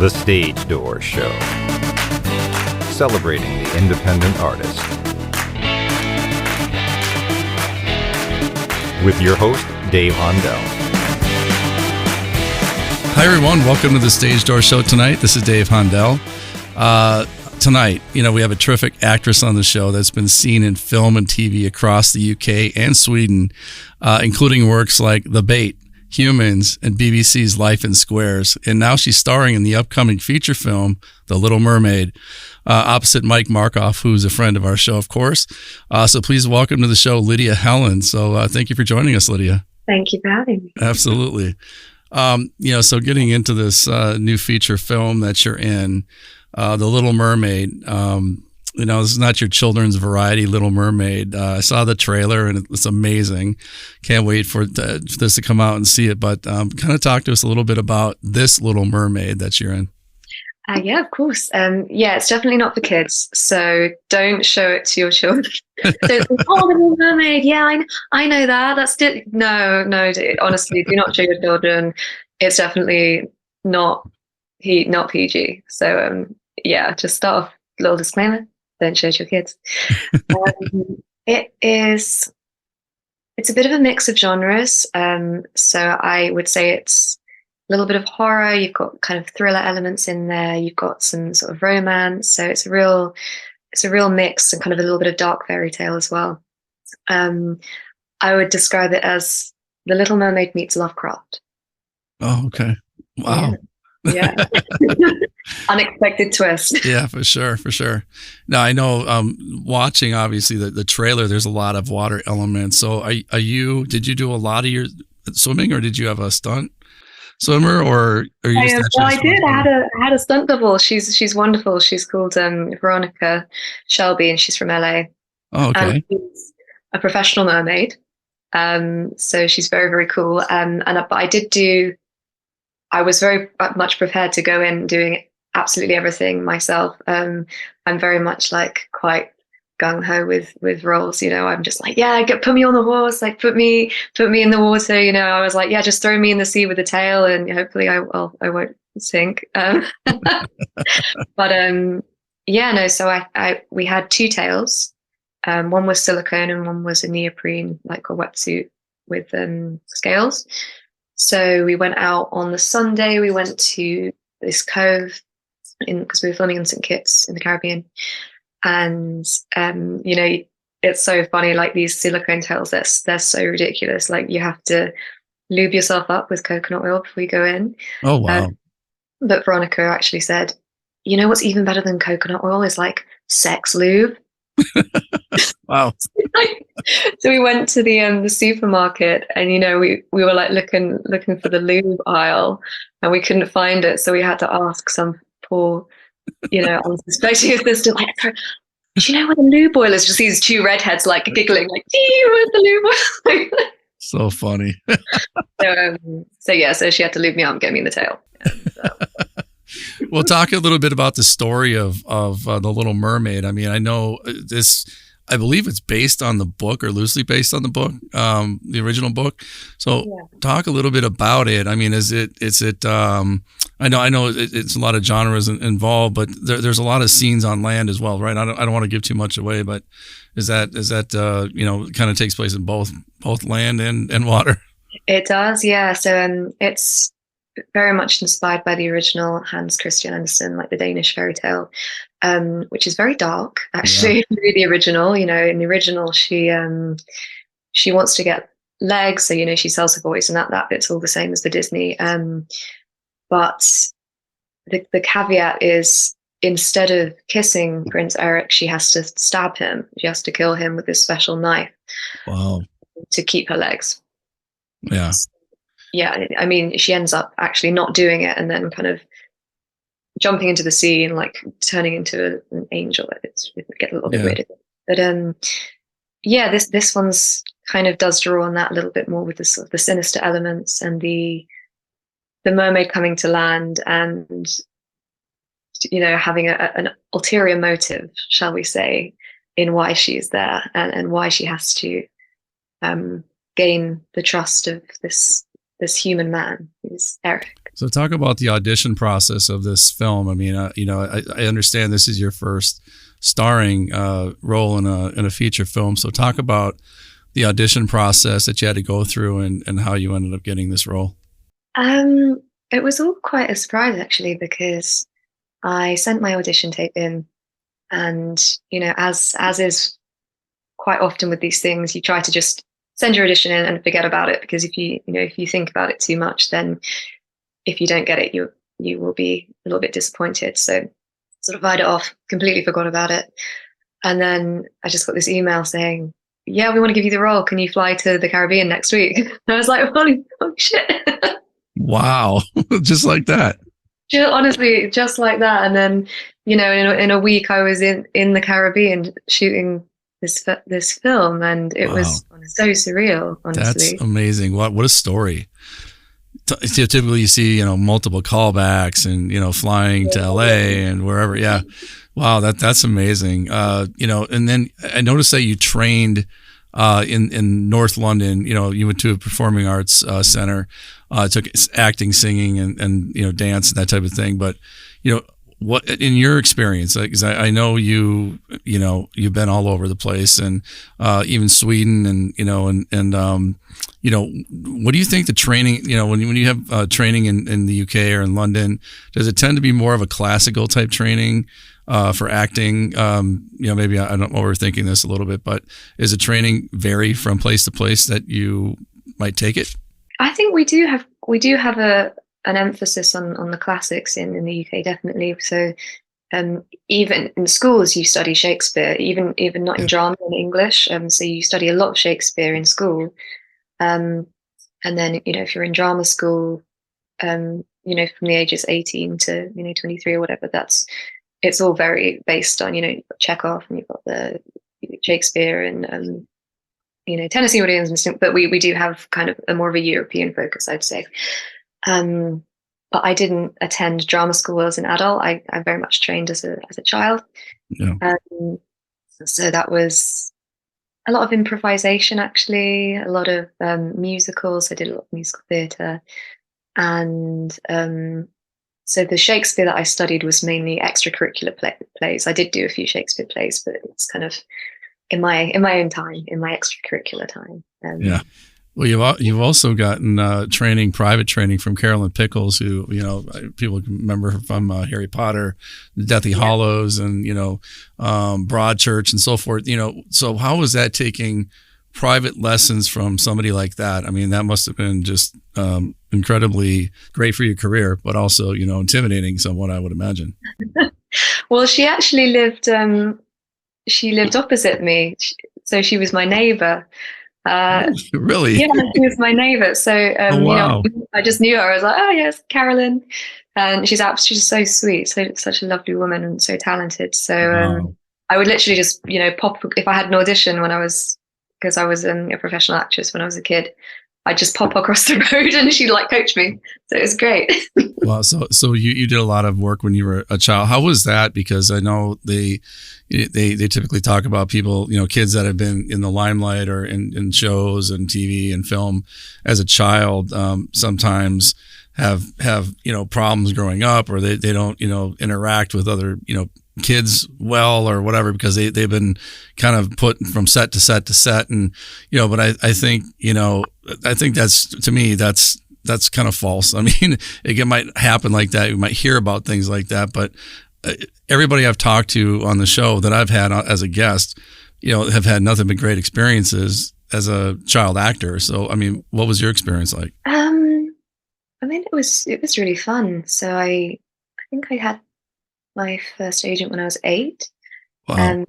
The Stage Door Show, celebrating the independent artist. With your host, Dave Hondell. Hi, everyone. Welcome to the Stage Door Show tonight. This is Dave Hondell. Tonight, we have a terrific actress on the show that's been seen in film and TV across the UK and Sweden, including works like The Bait, Humans, and BBC's Life in Squares. And now she's starring in the upcoming feature film, The Little Mermaid, opposite Mike Markoff, who's a friend of our show, of course. So please welcome to the show, Lydia Helen. So thank you for joining us, Lydia. Thank you for having me. Absolutely. So getting into this new feature film that you're in, The Little Mermaid, this is not your children's variety Little Mermaid. I saw the trailer and it's amazing. Can't wait for this to come out and see it. But kind of talk to us a little bit about this Little Mermaid that you're in. Yeah, of course. It's definitely not for kids. So don't show it to your children. So it's like, oh, the Little Mermaid. Yeah, I know that. No, honestly, do not show your children. It's definitely not PG. So just start off, little disclaimer. Don't show it to your kids. It's a bit of a mix of genres. So I would say it's a little bit of horror. You've got kind of thriller elements in there. You've got some sort of romance. So it's a real mix and kind of a little bit of dark fairy tale as well. I would describe it as The Little Mermaid meets Lovecraft. Oh, okay. Wow. Yeah. Unexpected twist. Yeah, for sure. Now I know watching obviously the trailer, there's a lot of water elements. So did you do a lot of your swimming, or did you have a stunt swimmer, or are you I did. I had a stunt double. She's wonderful. She's called Veronica Shelby, and she's from LA. Oh, okay. And she's a professional mermaid. So she's very, very cool. But I was very much prepared to go in doing absolutely everything myself. I'm very much like quite gung-ho with roles, I'm just like, put me on the horse, like put me in the water, I was like, just throw me in the sea with a tail and hopefully I won't sink. So we had two tails. One was silicone and one was a neoprene, like a wetsuit with scales. So we went out on the Sunday. We went to this cove because we were filming in St. Kitts in the Caribbean. And, it's so funny, like these silicone tails, they're so ridiculous. Like you have to lube yourself up with coconut oil before you go in. Oh, wow. But Veronica actually said, what's even better than coconut oil is like sex lube. Wow. So we went to the supermarket and we were like looking for the lube aisle and we couldn't find it, so we had to ask some poor unsuspecting assistant, like, do you know where the lube oil is? Just these two redheads like giggling, like, where's the lube oil? So funny. So she had to lube me up and get me in the tail. Well, talk a little bit about the story of The Little Mermaid. I mean, I know I believe it's based on the book, or loosely based on the book, the original book. So talk a little bit about it. I mean, I know it's a lot of genres involved, but there's a lot of scenes on land as well, right? I don't want to give too much away, but is that kind of takes place in both land and water? It does, yeah. So it's very much inspired by the original Hans Christian Andersen, like the Danish fairy tale, which is very dark, actually. Yeah. The original, in the original, she wants to get legs, so she sells her voice, and that bit's all the same as the Disney. But the caveat is, instead of kissing Prince Eric, she has to stab him. She has to kill him with this special knife. Wow. To keep her legs. Yeah. Yeah, I mean, she ends up actually not doing it and then kind of jumping into the sea and like turning into an angel. It gets a little bit weird. But this one's kind of does draw on that a little bit more with the sort of the sinister elements and the mermaid coming to land and having an ulterior motive, shall we say, in why she's there and why she has to gain the trust of this human man who's Eric. So talk about the audition process of this film. I mean, I understand this is your first starring role in a feature film. So talk about the audition process that you had to go through and how you ended up getting this role. It was all quite a surprise actually, because I sent my audition tape in, and as is quite often with these things, you try to just send your audition in and forget about it, because if you think about it too much, then if you don't get it, you will be a little bit disappointed. So sort of write it off, completely forgot about it. And then I just got this email saying, yeah, we want to give you the role. Can you fly to the Caribbean next week? And I was like, holy shit. Wow. Just like that. Honestly, just like that. And then, in a week I was in the Caribbean shooting this film, and it was so surreal, honestly. That's amazing. What a story. Typically you see, multiple callbacks and, flying to LA and wherever. Yeah. Wow. That's amazing. And then I noticed that you trained in North London. You went to a performing arts center, took acting, singing, and dance and that type of thing. But what in your experience? Because I know you've been all over the place, and even Sweden, and what do you think the training? When you have training in the UK or in London, does it tend to be more of a classical type training? For acting, maybe I don't overthinking this a little bit, but is the training vary from place to place that you might take it? I think we do have an emphasis on the classics in the UK, definitely. So even in schools, you study Shakespeare, even not in drama, in English. So you study a lot of Shakespeare in school, and then if you're in drama school, from the ages 18 to 23 or whatever, it's all very based on, you've got Chekhov and you've got the Shakespeare and, Tennessee Williams and stuff, but we do have kind of a more of a European focus, I'd say. But I didn't attend drama school as an adult. I very much trained as a child. Yeah. So that was a lot of improvisation, actually, a lot of musicals. I did a lot of musical theatre. And so the Shakespeare that I studied was mainly extracurricular plays. I did do a few Shakespeare plays, but it's kind of in my own time, in my extracurricular time. Yeah. Well, you've also gotten private training from Carolyn Pickles, who people can remember her from Harry Potter, Deathly Hallows, and Broadchurch and so forth. So how was that taking private lessons from somebody like that? I mean, that must have been just incredibly great for your career, but also intimidating somewhat, I would imagine. Well, she actually lived. She lived opposite me, so she was my neighbor. Really? Yeah, she was my neighbor. So wow. I just knew her. I was like, oh yes, Carolyn, and she's so sweet, such a lovely woman, and so talented. So Wow. I would literally just pop if I had an audition because I was a professional actress when I was a kid. I'd just pop across the road and she'd coach me. So it was great. Wow. So you did a lot of work when you were a child. How was that? Because I know they typically talk about people, kids that have been in the limelight or in shows and TV and film as a child, sometimes have problems growing up, or they don't, interact with other, kids well or whatever, because they've been kind of put from set to set to set. And, but I think, I think to me, that's kind of false. I mean, it might happen like that. You might hear about things like that, but everybody I've talked to on the show that I've had as a guest, have had nothing but great experiences as a child actor. So, I mean, what was your experience like? I mean, it was really fun. So I think I had my first agent when I was 8. Wow.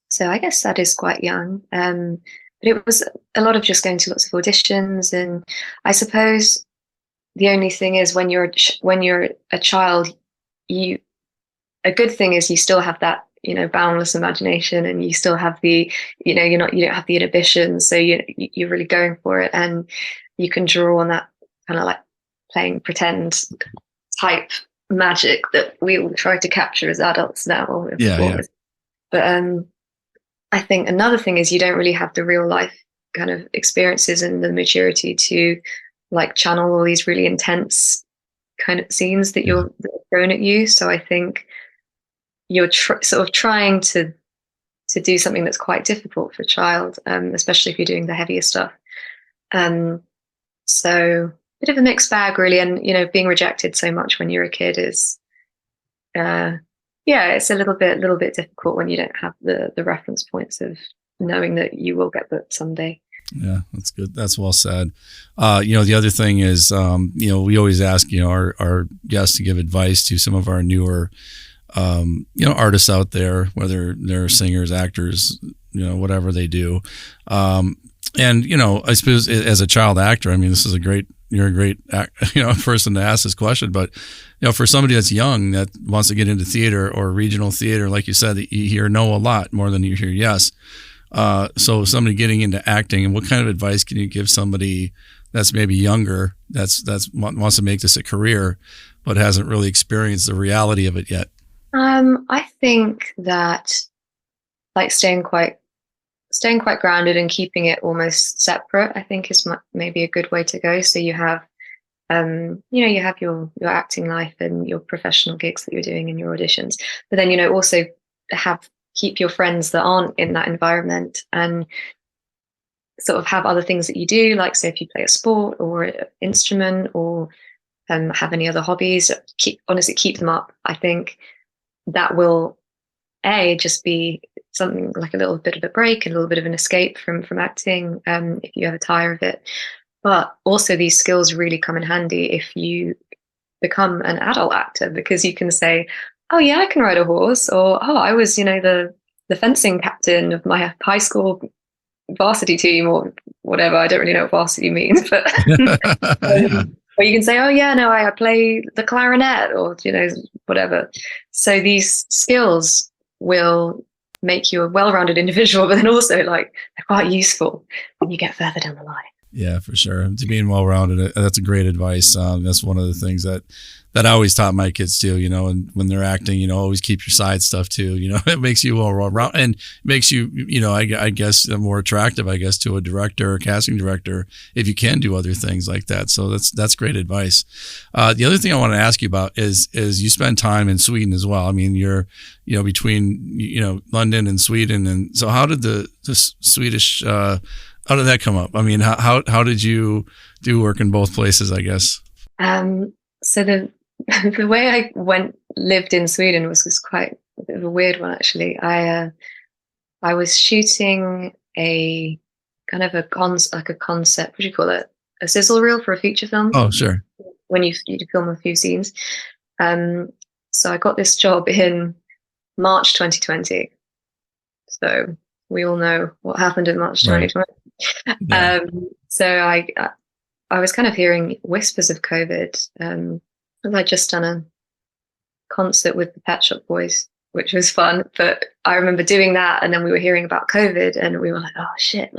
So I guess that is quite young. But it was a lot of just going to lots of auditions, and I suppose the only thing is when you're a child, a good thing is you still have that boundless imagination, and you still have the you don't have the inhibitions, so you're really going for it, and you can draw on that kind of like playing pretend type magic that we all try to capture as adults now. Yeah. But I think another thing is you don't really have the real life kind of experiences and the maturity to channel all these really intense kind of scenes that that are thrown at you. So I think you're sort of trying to do something that's quite difficult for a child, especially if you're doing the heavier stuff. So bit of a mixed bag, really. And being rejected so much when you're a kid is, it's a little bit difficult when you don't have the reference points of knowing that you will get booked someday. Yeah, that's good. That's well said. The other thing is, we always ask, our guests to give advice to some of our newer, artists out there, whether they're singers, actors, whatever they do. And, I suppose as a child actor, I mean, you're a great, person to ask this question, but, for somebody that's young that wants to get into theater or regional theater, like you said, you hear no a lot more than you hear yes. So somebody getting into acting, and what kind of advice can you give somebody that's maybe younger, that's wants to make this a career, but hasn't really experienced the reality of it yet? I think that like staying quite grounded and keeping it almost separate, I think is maybe a good way to go. So you have, you have your acting life and your professional gigs that you're doing and your auditions, but then, also keep your friends that aren't in that environment and sort of have other things that you do, like say if you play a sport or an instrument or have any other hobbies, keep them up. I think that will just be something like a little bit of a break, a little bit of an escape from acting, if you ever tire of it. But also these skills really come in handy if you become an adult actor, because you can say, oh yeah, I can ride a horse, or oh, I was, the fencing captain of my high school varsity team, or whatever. I don't really know what varsity means, but or you can say, oh yeah, no, I play the clarinet, or whatever. So these skills will make you a well-rounded individual, but then also they're quite useful when you get further down the line. Yeah, for sure. To being well-rounded, that's a great advice. That's one of the things that I always taught my kids too, and when they're acting, always keep your side stuff too. It makes you well-rounded and makes you, I guess more attractive, I guess, to a director or casting director if you can do other things like that. So that's great advice. The other thing I want to ask you about is you spend time in Sweden as well. I mean, you're, between, London and Sweden. And so how did the Swedish, how did that come up? I mean, how did you do work in both places, I guess? So the way I lived in Sweden was quite a bit of a weird one, actually. I was shooting a kind of a concept. What do you call it? A sizzle reel for a feature film. Oh, sure. When you film a few scenes. So I got this job in March 2020. So we all know what happened in March 2020. Yeah. So I was kind of hearing whispers of COVID. I'd just done a concert with the Pet Shop Boys, which was fun. But I remember doing that, and then we were hearing about COVID, and we were like, "Oh shit!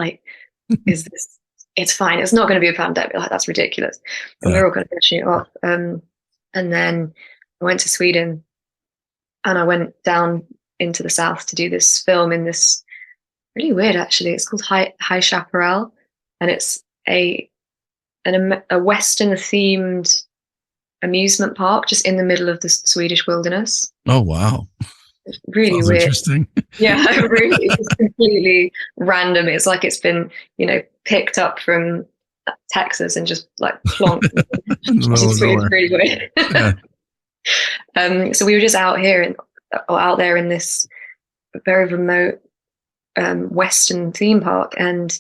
Is this? It's fine. It's not going to be a pandemic. That's ridiculous." And we were all kind of finishing it off. And then I went to Sweden, and I went down into the south to do this film in this really weird, actually. It's called High Chaparral, and it's a Western themed amusement park just in the middle of the Swedish wilderness. Oh wow. It's really Sounds weird. Interesting. Yeah, really, it's completely random. It's like it's been, picked up from Texas and just plonked. It's really weird. Yeah. So we were just out there in this very remote Western theme park, and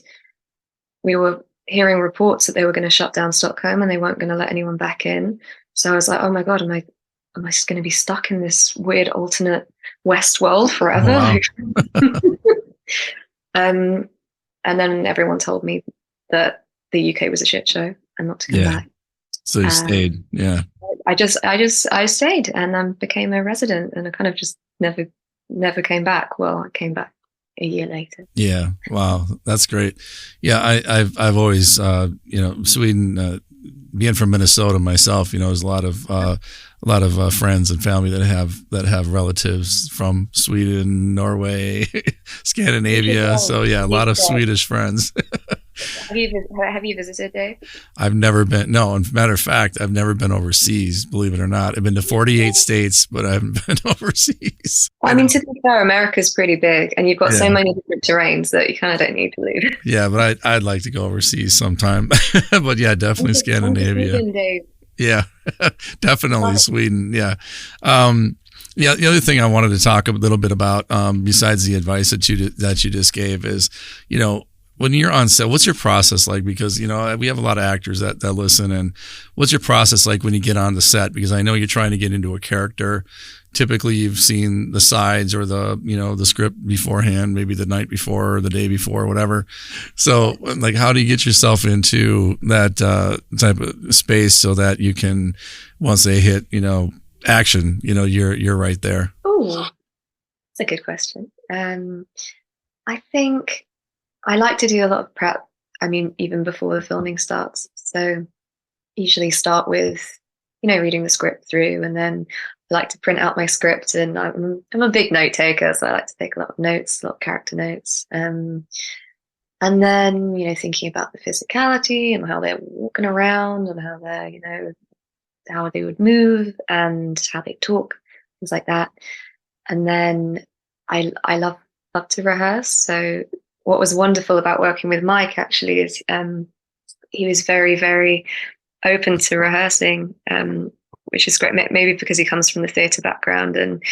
we were hearing reports that they were going to shut down Stockholm and they weren't going to let anyone back in. So I was like, oh my God, am I just going to be stuck in this weird alternate West world forever? Oh, wow. And then everyone told me that the UK was a shit show and not to come back. So you stayed. Yeah. I stayed and became a resident, and I kind of just never came back. Well, I came back a year later. Yeah. Wow. That's great. Yeah. I've always, Sweden, being from Minnesota myself, there's a lot of friends and family that have relatives from Sweden, Norway, Scandinavia. So yeah, a lot of Swedish friends. Have you visited, Dave? I've never been. No, as a matter of fact, I've never been overseas. Believe it or not, I've been to 48 states, but I haven't been overseas. Well, I mean, to be fair, America's pretty big, and you've got so Yeah, many different terrains that you kind of don't need to leave. yeah, but I'd like to go overseas sometime. But yeah, definitely Scandinavia. Sweden, Dave. Yeah, definitely Sweden. Yeah. Yeah, the other thing I wanted to talk a little bit about, besides the advice that you just gave, is, when you're on set, what's your process like? Because, we have a lot of actors that listen, and what's your process like when you get on the set? Because I know you're trying to get into a character. Typically you've seen the sides or the script beforehand, maybe the night before or the day before, whatever. So like, how do you get yourself into that type of space so that you can, once they hit, action, you're right there? Oh, that's a good question. I think I like to do a lot of prep. I mean, even before the filming starts. So usually start with, reading the script through, and then I like to print out my script. And I'm a big note taker, so I like to take a lot of notes, a lot of character notes. And then, thinking about the physicality and how they're walking around and how they're, how they would move and how they talk, things like that. And then I love to rehearse. So what was wonderful about working with Mike actually is he was very, very open to rehearsing, which is great. Maybe because he comes from the theatre background, and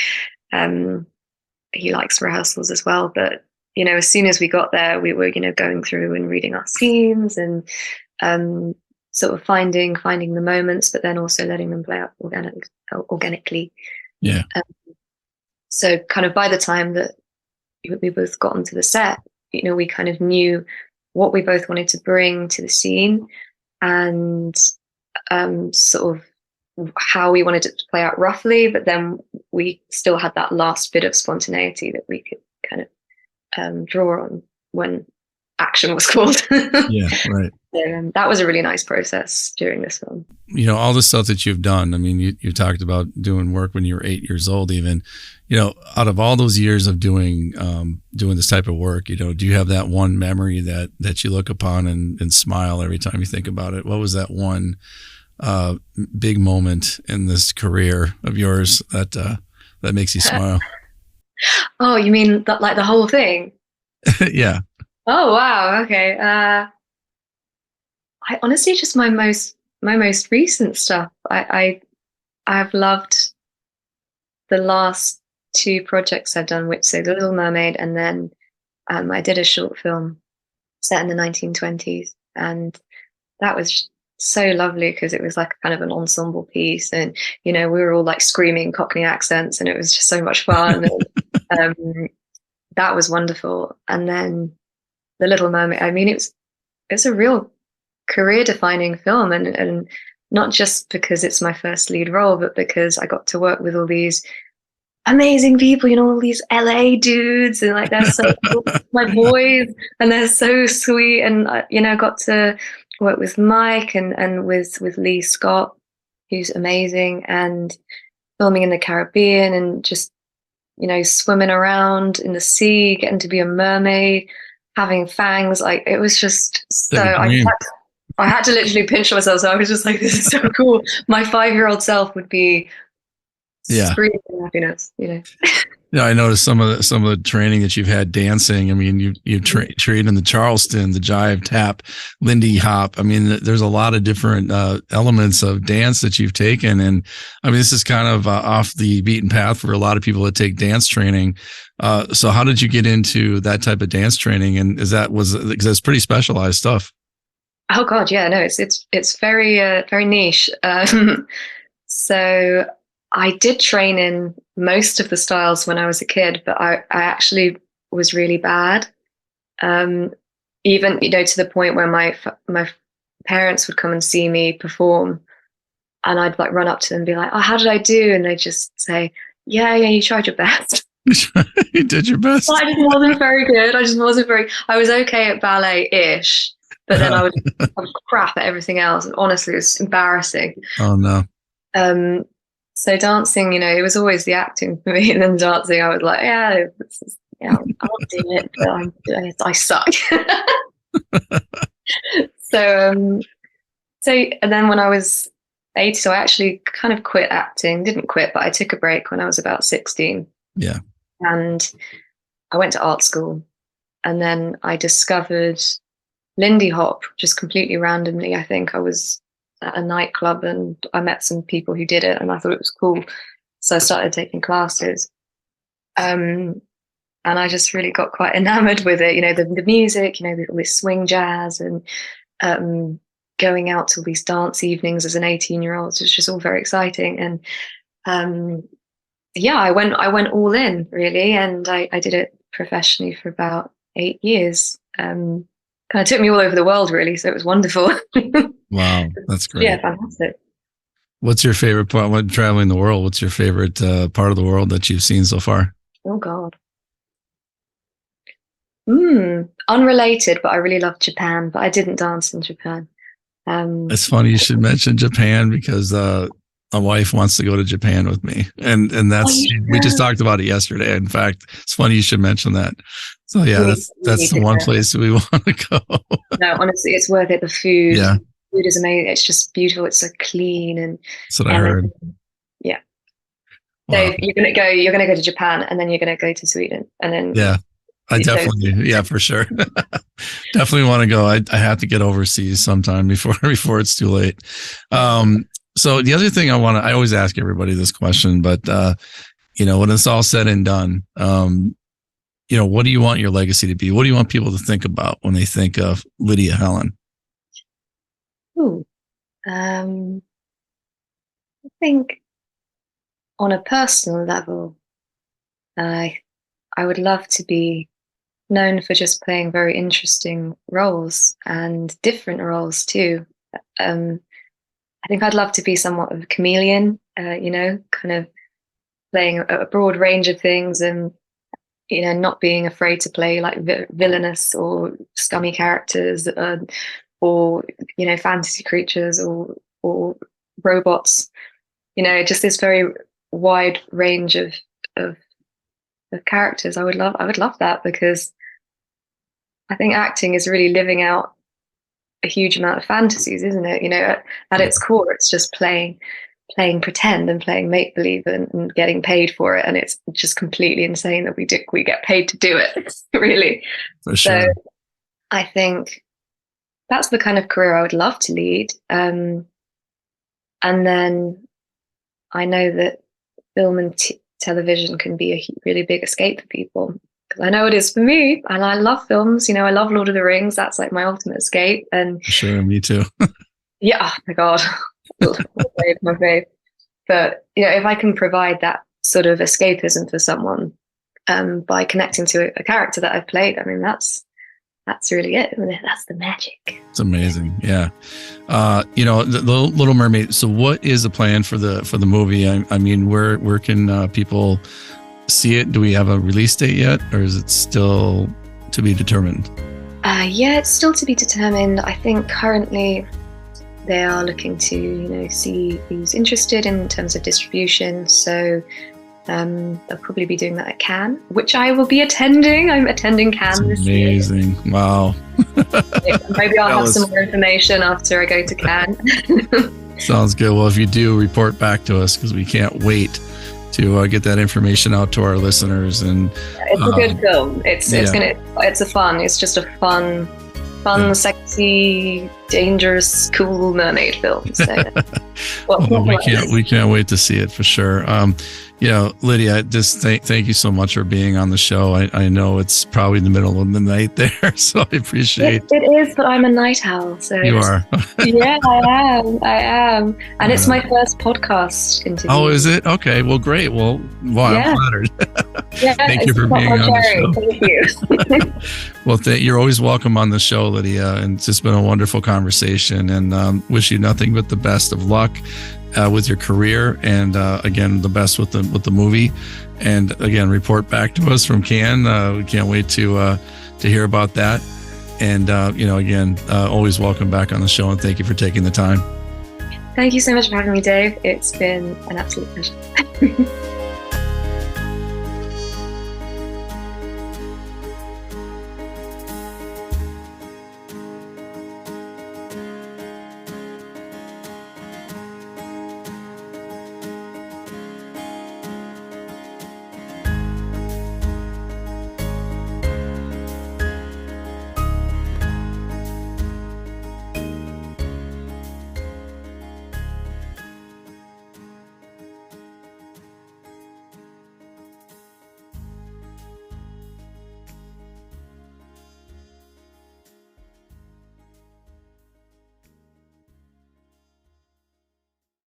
he likes rehearsals as well. But as soon as we got there, we were going through and reading our scenes and sort of finding the moments, but then also letting them play out organically. Yeah. So kind of by the time that we both got onto the set, we kind of knew what we both wanted to bring to the scene, and sort of how we wanted it to play out roughly, but then we still had that last bit of spontaneity that we could kind of draw on when action was called. Yeah, right. So, that was a really nice process during this film. All the stuff that you've done, I mean, you talked about doing work when you were 8 years old even. Out of all those years of doing this type of work, do you have that one memory that you look upon and smile every time you think about it? What was that one big moment in this career of yours that makes you smile? Oh, you mean that, like the whole thing? Yeah. Oh, wow. Okay. I honestly just my most recent stuff. I've loved the last two projects I've done, which so Little Mermaid, and then I did a short film set in the 1920s, and that was so lovely because it was like kind of an ensemble piece, and we were all like screaming Cockney accents, and it was just so much fun. And, that was wonderful. And then The Little Mermaid, I mean, it's a real career-defining film, and not just because it's my first lead role, but because I got to work with all these amazing people, all these LA dudes, and like they're so my boys, and they're so sweet. And I got to work with Mike and with Lee Scott, who's amazing, and filming in the Caribbean, and just swimming around in the sea, getting to be a mermaid, having fangs. Like, it was just so. I had to literally pinch myself. So I was just like, this is so cool. My 5-year-old self would be screaming happiness. Yeah, I noticed some of the training that you've had dancing. I mean, you've trained in the Charleston, the jive, tap, Lindy hop. I mean, there's a lot of different elements of dance that you've taken, and I mean, this is kind of off the beaten path for a lot of people that take dance training. So, how did you get into that type of dance training? And because it's pretty specialized stuff? Oh God, yeah, no, it's very very niche. So I did train in most of the styles when I was a kid, but I actually was really bad. Even to the point where my parents would come and see me perform, and I'd like run up to them and be like, "Oh, how did I do?" And they'd just say, "Yeah, you tried your best." You did your best. I just wasn't very good. I was okay at ballet-ish, but then I was crap at everything else. And honestly, it was embarrassing. Oh no. So dancing, it was always the acting for me, and then dancing, I was like, I'll do it, but I suck. So, so and then when I was 18, so I actually kind of quit acting. Didn't quit, but I took a break when I was about 16. Yeah. And I went to art school, and then I discovered Lindy Hop just completely randomly. I think I was at a nightclub and I met some people who did it, and I thought it was cool. So I started taking classes. And I just really got quite enamored with it. The music, all this swing jazz, and going out to all these dance evenings as an 18-year-old. It was just all very exciting. And I went all in, really, and I did it professionally for about 8 years. Kind of took me all over the world, really, so it was wonderful. Wow, that's great. Yeah, fantastic. What's your favorite part when traveling the world? What's your favorite part of the world that you've seen so far? Oh God. Unrelated, but I really loved Japan, but I didn't dance in Japan. It's funny you should mention Japan, because my wife wants to go to Japan with me, and that's we just talked about it yesterday. In fact, it's funny you should mention that. So yeah, that's the one place we want to go. No, honestly, it's worth it. The food, food is amazing. It's just beautiful. It's so clean, and that's what I heard. Yeah. Wow. So you're gonna go to Japan, and then you're gonna go to Sweden, and then I definitely, for sure. Definitely want to go. I have to get overseas sometime before it's too late. So the other thing I always ask everybody this question, but when it's all said and done, what do you want your legacy to be? What do you want people to think about when they think of Lydia Helen? I think on a personal level, I would love to be known for just playing very interesting roles, and different roles too. I think I'd love to be somewhat of a chameleon, kind of playing a broad range of things, and not being afraid to play like villainous or scummy characters, or fantasy creatures, or robots. Just this very wide range of characters. I would love that, because I think acting is really living out a huge amount of fantasies, isn't it? At its core, it's just playing pretend and playing make believe, and getting paid for it. And it's just completely insane that we get paid to do it, really. For sure. So I think that's the kind of career I would love to lead. And then I know that film and television can be a really big escape for people. I know it is for me, and I love films. I love Lord of the Rings. That's like my ultimate escape. And sure, me too. Yeah, oh my God, my fave. But if I can provide that sort of escapism for someone, by connecting to a character that I've played, I mean, that's really it. That's the magic. It's amazing. Yeah. The Little Mermaid. So what is the plan for the movie? I mean, where can people see it? Do we have a release date yet, or is it still to be determined? Yeah, it's still to be determined. I think currently they are looking to, see who's interested in terms of distribution. So they'll probably be doing that at Cannes, which I will be attending. I'm attending Cannes this year. Amazing. Wow. Maybe I'll have some more information after I go to Cannes. Sounds good. Well, if you do, report back to us, because we can't wait to get that information out to our listeners. And it's a good film. It's just a fun, sexy, dangerous, cool mermaid film. So, we can't wait to see it for sure. Lydia, just thank you so much for being on the show. I know it's probably the middle of the night there, so I appreciate it. It is, but I'm a night owl. So you are. Yeah, I am. And it's my first podcast interview. Oh, is it? Okay. Well, great. Well, I'm flattered. Yeah, thank you for being on the show. Thank you. Well, you're always welcome on the show, Lydia, and it's just been a wonderful conversation, and wish you nothing but the best of luck with your career, and again, the best with the movie. And again, report back to us from Cannes. We can't wait to hear about that. And again, always welcome back on the show, and thank you for taking the time. Thank you so much for having me, Dave. It's been an absolute pleasure.